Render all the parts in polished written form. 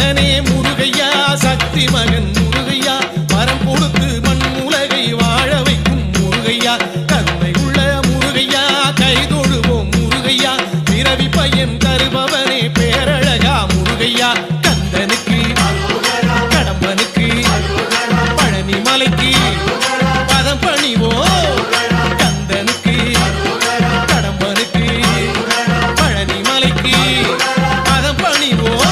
சரவணனே முருகையா சக்தி மகன் முருகையா வரம் கொடுத்து மண் உலகை வாழ வைக்கும் முருகையா கருணை உள்ள முருகையா கைதொழுவோம் முருகையா பிறவி பையன் தருபவனே பேரழகா முருகையா கந்தனுக்கு கடம்பனுக்கு பழனி மலைக்கு பதம் பணிவோம் கந்தனுக்கு கடம்பனுக்கு பழனி மலைக்கு பதம் பணிவோம்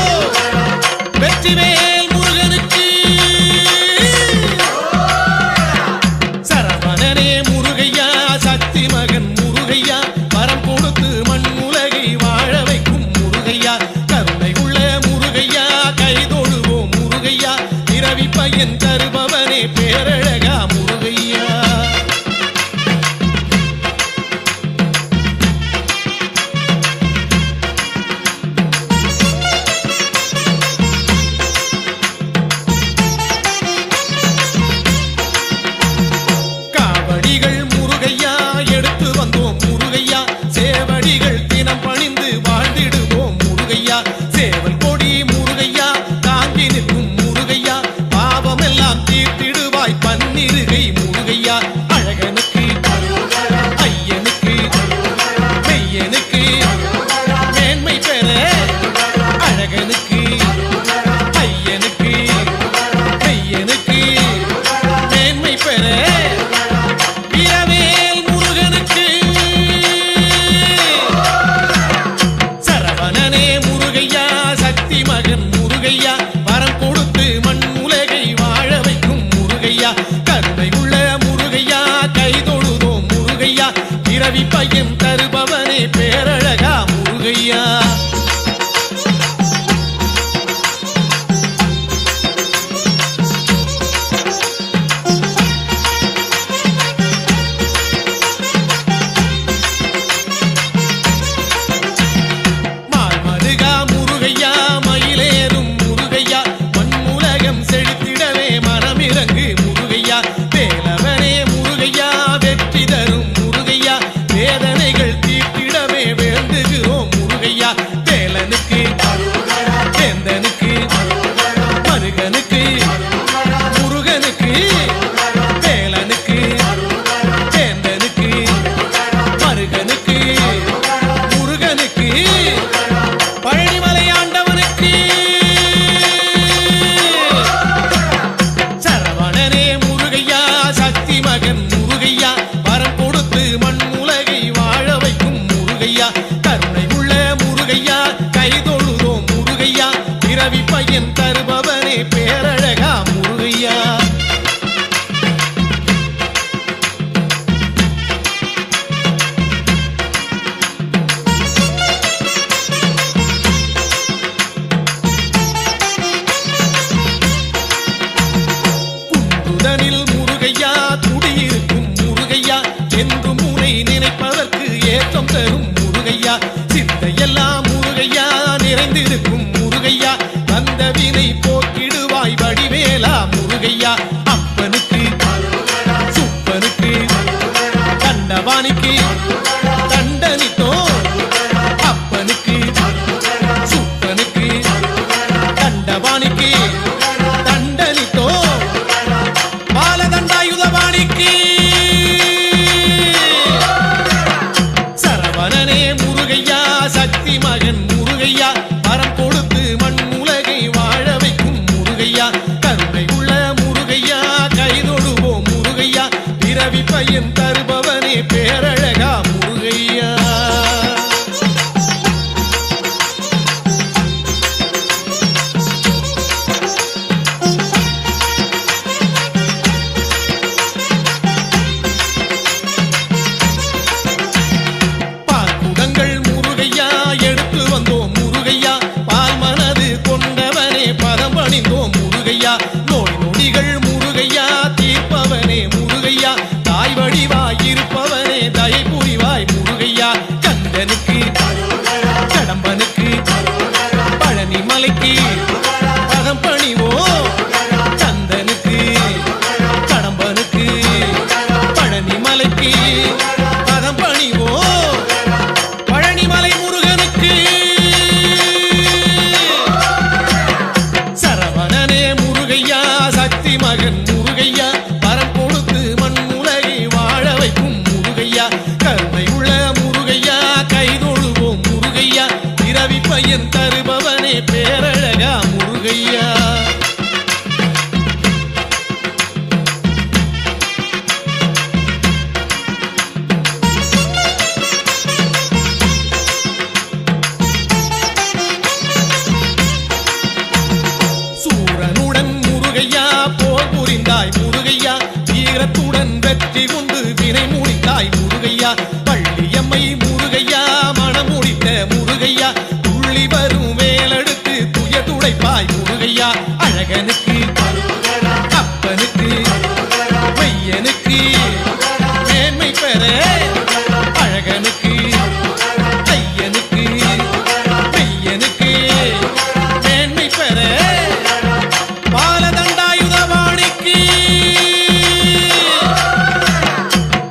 வெற்றிவேல் முருகனுக்கு சரவணனே முருகையா சக்தி மகன் முருகையா வரம் கொடுத்து மண் உலகை வாழ வைக்கும் முருகையா கருணை உள்ள முருகையா கைதொழுவோம் முருகையா பிறவி பையன் தருபவனே பேரழகா முருகையா காவடிகள் முருகையா எடுத்து வந்தோம் முருகையா சேவடிகள் தினம் பணிந்து வாழ்ந்திடுவோம் முருகையா சேவல் கொடி முருகையா தாங்கி நிற்கும் முருகையா பாவமெல்லாம் தீர்த்திடுவாய் பன்னிருகை முருகையா அழகனுக்கு ஐயனுக்கு மெய்யனுக்கு மேன்மை பெற அழகனுக்கு ஐயனுக்கு மெய்யனுக்கு மேன்மை பெற வீரவேல் முருகனுக்கு சரவணனே முருகையா சக்தி மகன் முருகையா வரம் கொடுத்து மண் உலகை வாழ வைக்கும் முருகையா கருணை உள்ள முருகையா கைதொழுதோம் முருகையா பிறவி பையன் தருபவனே பேரழகா முருகையா மால்மருகா முருகையா மயிலேறும் முருகையா மண் உலகம் செழித்திடவே மனமிறங்கு முருகையா வேலவனே முருகையா வெற்றி தரும் முருகையா வேதனைகள் தீர்த்திடவே வேண்டுகிறோம் முருகையா வேலனுக்கு வேந்தனுக்கு மருகனுக்கு முருகனுக்கு வேலனுக்கு வேந்தனுக்கு மருகனுக்கு முருகனுக்கு பழனிமலை ஆண்டவனுக்கு சரவணனே முருகையா சக்தி மகன் முருகையா வரம் கொடுத்து மண் உலகை வாழ வைக்கும் முருகையா கருணை உள்ள முருகையா கைதொழுதோம் முருகையா பிறவி பையன் தருபவனே பேரழகா முருகையா குன்றுதனில் முருகையா குடியிருக்கும் முருகையா என்று முனை நினைப்பதற்கு ஏற்றம் தரும் முருகையா சிந்தையெல்லாம் முருகையா நிறைந்திருக்கும் முருகையா வந்த வினை போக்கிடுவாய் வடிவேலா முருகையா அப்பனுக்கு சுப்பனுக்கு கண்டவாணிக்கு தண்டனித்தோ அப்பனுக்கு சுப்பனுக்கு கண்டவாணிக்கு தண்டனித்தோ பாலதண்டாயுதவாணிக்கு சரவணனே முருகையா சக்தி மகன் முருகையா வரம் கொடுத்து பள்ளி கொண்டு வினை முடித்தாய் முருகையா பள்ளியம்மை முருகையா மனம் முடித்த முருகையா துள்ளி வரும் வேலெடுத்து துய துடைப்பாய் முருகையா அழகனுக்கு அப்பனுக்கு மையனுக்கு மேன்மை பெற அழகனுக்கு ஐயனுக்கு மெய்யனுக்கு மேன்மை பெற பாலதண்டாயுதபாணிக்கு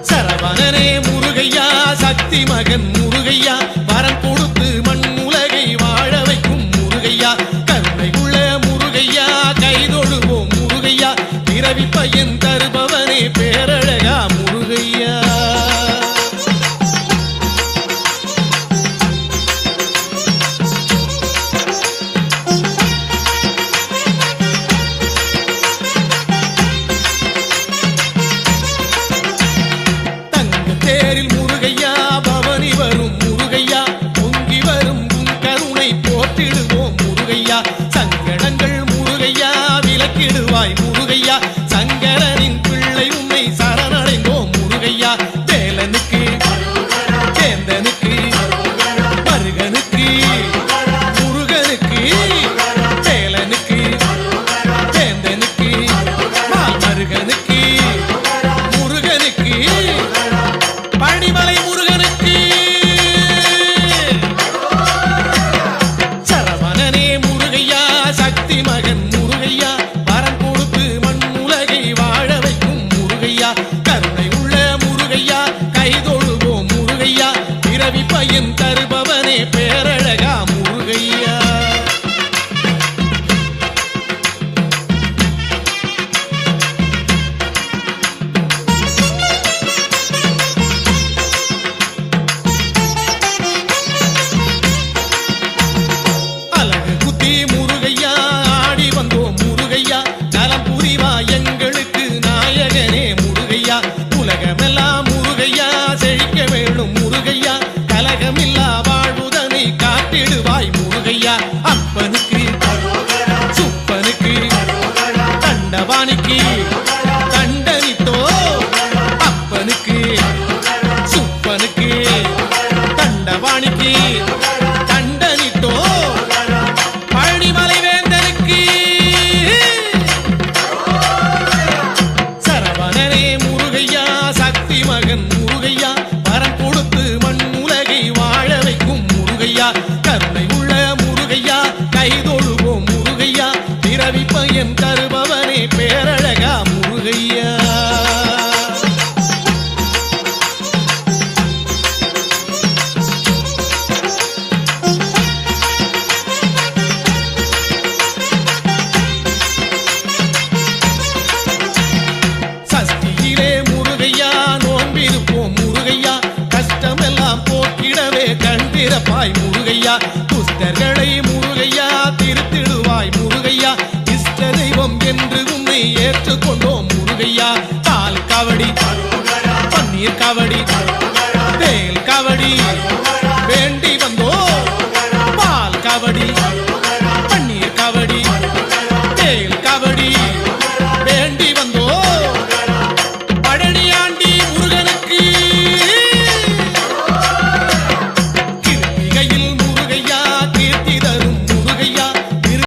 சரவணனே முருகையா சக்தி மகன் முருகையா வரம் கொடுத்து மண் உலகை வாழ வைக்கும் முருகையா கருணை உள்ள முருகையா கைதொழுவோம் முருகையா பிறவி பையன் தருபவனே பேரழகா முருகையா தேரில் முருகையா பவனி வரும் முருகையா பொங்கி வரும் உன் கருணை போற்றிடுவோம் முருகையா சங்கடங்கள் முருகையா விலக்கிடுவாய் முருகையா சங்கரனின் பிள்ளை உன்னை சரணடைந்தோம் முருகையா வேலனுக்கு சேந்தனுக்கு மருகனுக்கு முருகனுக்கு வேலனுக்கு சேந்தனுக்கு மருகனுக்கு முருகனுக்கு பழனிமலை முருகனுக்கு சரவணனே முருகையா சக்தி மகன் முருகையா வரம் கொடுத்து மண் உலகை வாழ வைக்கும் முருகையா கருணை உள்ள முருகையா கைதொழுவோம் முருகையா பிறவி பையன் தருபவனே பேரழகா முருகையா முருகையா ஆடி வந்தோம் முருகையா நலம் புரிவா எங்களுக்கு நாயகனே முருகையா உலகமெல்லாம் முருகையா செழிக்க வேணும் முருகையா கலகமில்லா வாழ்வுதனை காட்டிடுவாய் முருகையா அப்பனுக்கு சுப்பனுக்கு தண்டவாணிக்கு தண்டனித்தோ அப்பனுக்கு சுப்பனுக்கு தண்டவாணிக்கு தண்டனித்தோ பழனிமலை வேந்தனுக்கு சரவணனே முருகையா சக்தி மகன் முருகையா வரம் கொடுத்து மண் உலகை வாழ வைக்கும் முருகையா கருணை உள்ள முருகையா கைதொழுவோம் முருகையா பிறவி பையன் தருபவனே பேரழகா முருகையா சஷ்டியிலே முருகையா நோன்பிருப்போம் முருகையா கஷ்டமெல்லாம் போக்கிடவே கண்டிரப்பாய் முருகையா துஷ்டர்களை முருகையா திருத்திடுவாய் முருகையா இஷ்ட தெய்வம் என்று உன்னை ஏற்றுக்கொண்டோம் முருகையா பால் காவடி பன்னீர் காவடி